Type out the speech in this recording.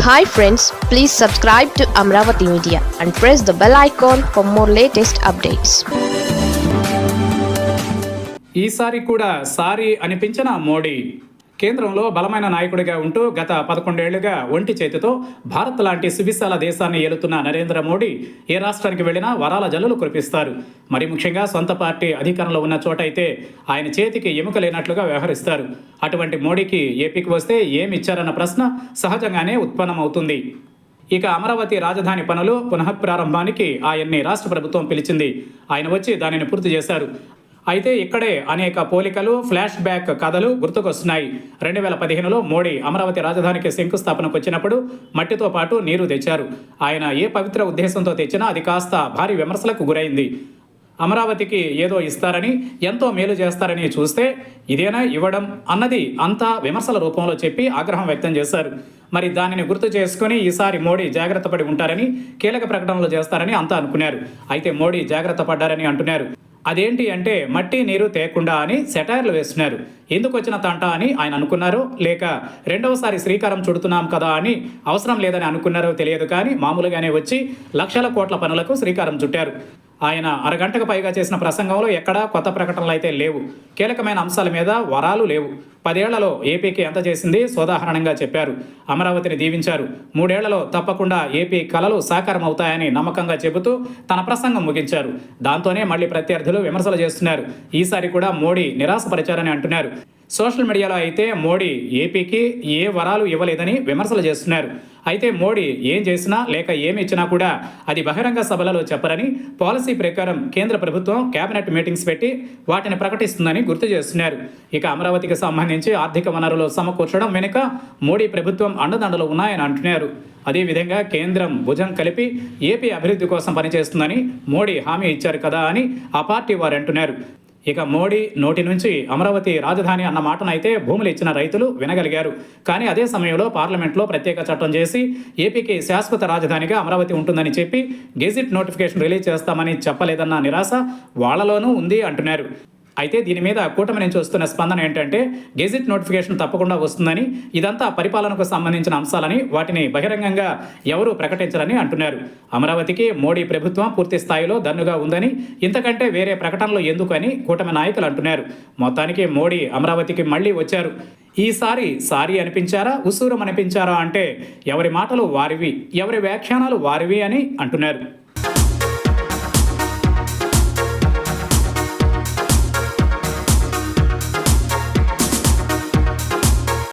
Hi friends, please subscribe to Amravati Media and press the bell icon for more latest updates. ఈసారి కూడా sorry అనిపించిన మోడీ కేంద్రంలో బలమైన నాయకుడిగా ఉంటూ గత 11 ఏళ్లుగా ఒంటి చేతితో భారత్ లాంటి సువిశాల దేశాన్ని ఏలుతున్న నరేంద్ర మోడీ ఏ రాష్ట్రానికి వెళ్ళినా వరాల జల్లులు కురిపిస్తారు. మరి ముఖ్యంగా సొంత పార్టీ అధికారంలో ఉన్న చోట అయితే ఆయన చేతికి ఎముక లేనట్లుగా వ్యవహరిస్తారు. అటువంటి మోడీకి ఏపీకి వస్తే ఏమి ఇచ్చారన్న ప్రశ్న సహజంగానే ఉత్పన్నమవుతుంది. ఇక అమరావతి రాజధాని పనులు పునఃప్రారంభానికి ఆయన్ని రాష్ట్ర ప్రభుత్వం పిలిచింది. ఆయన వచ్చి దానిని పూర్తి చేశారు. అయితే ఇక్కడే అనేక పోలికలు, ఫ్లాష్ బ్యాక్ కథలు గుర్తుకొస్తున్నాయి. 2015లో మోడీ అమరావతి రాజధానికి శంకుస్థాపనకు వచ్చినప్పుడు మట్టితో పాటు నీరు తెచ్చారు. ఆయన ఏ పవిత్ర ఉద్దేశంతో తెచ్చినా అది కాస్త భారీ విమర్శలకు గురైంది. అమరావతికి ఏదో ఇస్తారని, ఎంతో మేలు చేస్తారని చూస్తే ఇదేనా ఇవ్వడం అన్నది అంతా విమర్శల రూపంలో చెప్పి ఆగ్రహం వ్యక్తం చేశారు. మరి దానిని గుర్తు చేసుకుని ఈసారి మోడీ జాగ్రత్త పడి ఉంటారని, కీలక ప్రకటనలు చేస్తారని అంతా అనుకున్నారు. అయితే మోడీ జాగ్రత్త పడ్డారని అంటున్నారు. అదేంటి అంటే మట్టి నీరు తేకుండా అని సెటైర్లు వేస్తున్నారు. ఎందుకు వచ్చిన తంట అని ఆయన అనుకున్నారో, లేక రెండవసారి శ్రీకారం చుడుతున్నాం కదా అని అవసరం లేదని అనుకున్నారో తెలియదు, కానీ మామూలుగానే వచ్చి లక్షల కోట్ల పనులకు శ్రీకారం చుట్టారు. ఆయన అరగంటకు పైగా చేసిన ప్రసంగంలో ఎక్కడా కొత్త ప్రకటనలు అయితే లేవు. కీలకమైన అంశాల మీద వరాలు లేవు. 10 ఏళ్లలో ఏపీకి ఎంత చేసింది సోదాహరణంగా చెప్పారు. అమరావతిని దీవించారు. 3 ఏళ్లలో తప్పకుండా ఏపీ కలలు సాకారం అవుతాయని నమ్మకంగా చెబుతూ తన ప్రసంగం ముగించారు. దాంతోనే మళ్ళీ ప్రత్యర్థులు విమర్శలు చేస్తున్నారు. ఈసారి కూడా మోడీ నిరాశపరిచారని అంటున్నారు. సోషల్ మీడియాలో అయితే మోడీ ఏపీకి ఏ వరాలు ఇవ్వలేదని విమర్శలు చేస్తున్నారు. అయితే మోడీ ఏం చేసినా లేక ఏమి ఇచ్చినా కూడా అది బహిరంగ సభలలో చెప్పరని, పాలసీ ప్రకారం కేంద్ర ప్రభుత్వం కేబినెట్ మీటింగ్స్ పెట్టి వాటిని ప్రకటిస్తుందని గుర్తు చేస్తున్నారు. ఇక అమరావతికి సంబంధించి ఆర్థిక వనరులు సమకూర్చడం వెనుక మోడీ ప్రభుత్వం అండదండలు ఉన్నాయని అంటున్నారు. అదేవిధంగా కేంద్రం భుజం కలిపి ఏపీ అభివృద్ధి కోసం పనిచేస్తుందని మోడీ హామీ ఇచ్చారు కదా అని ఆ పార్టీ వారు అంటున్నారు. ఇక మోడీ నోటి నుంచి అమరావతి రాజధాని అన్న మాటనైతే భూములు ఇచ్చిన రైతులు వినగలిగారు. కానీ అదే సమయంలో పార్లమెంట్లో ప్రత్యేక చట్టం చేసి ఏపీకి శాశ్వత రాజధానిగా అమరావతి ఉంటుందని చెప్పి గెజిట్ నోటిఫికేషన్ రిలీజ్ చేస్తామని చెప్పలేదన్న నిరాశ వాళ్లలోనూ ఉంది అంటున్నారు. అయితే దీని మీద కూటమి నుంచి వస్తున్న స్పందన ఏంటంటే గెజిట్ నోటిఫికేషన్ తప్పకుండా వస్తుందని, ఇదంతా పరిపాలనకు సంబంధించిన అంశాలని, వాటిని బహిరంగంగా ఎవరూ ప్రకటించరని అంటున్నారు. అమరావతికి మోడీ ప్రభుత్వం పూర్తి స్థాయిలో దన్నుగా ఉందని, ఇంతకంటే వేరే ప్రకటనలు ఎందుకని కూటమి నాయకులు అంటున్నారు. మొత్తానికి మోడీ అమరావతికి మళ్ళీ వచ్చారు. ఈసారి సారీ అనిపించారా, ఉసూరం అనిపించారా అంటే ఎవరి మాటలు వారివి, ఎవరి వ్యాఖ్యానాలు వారివి అని అంటున్నారు.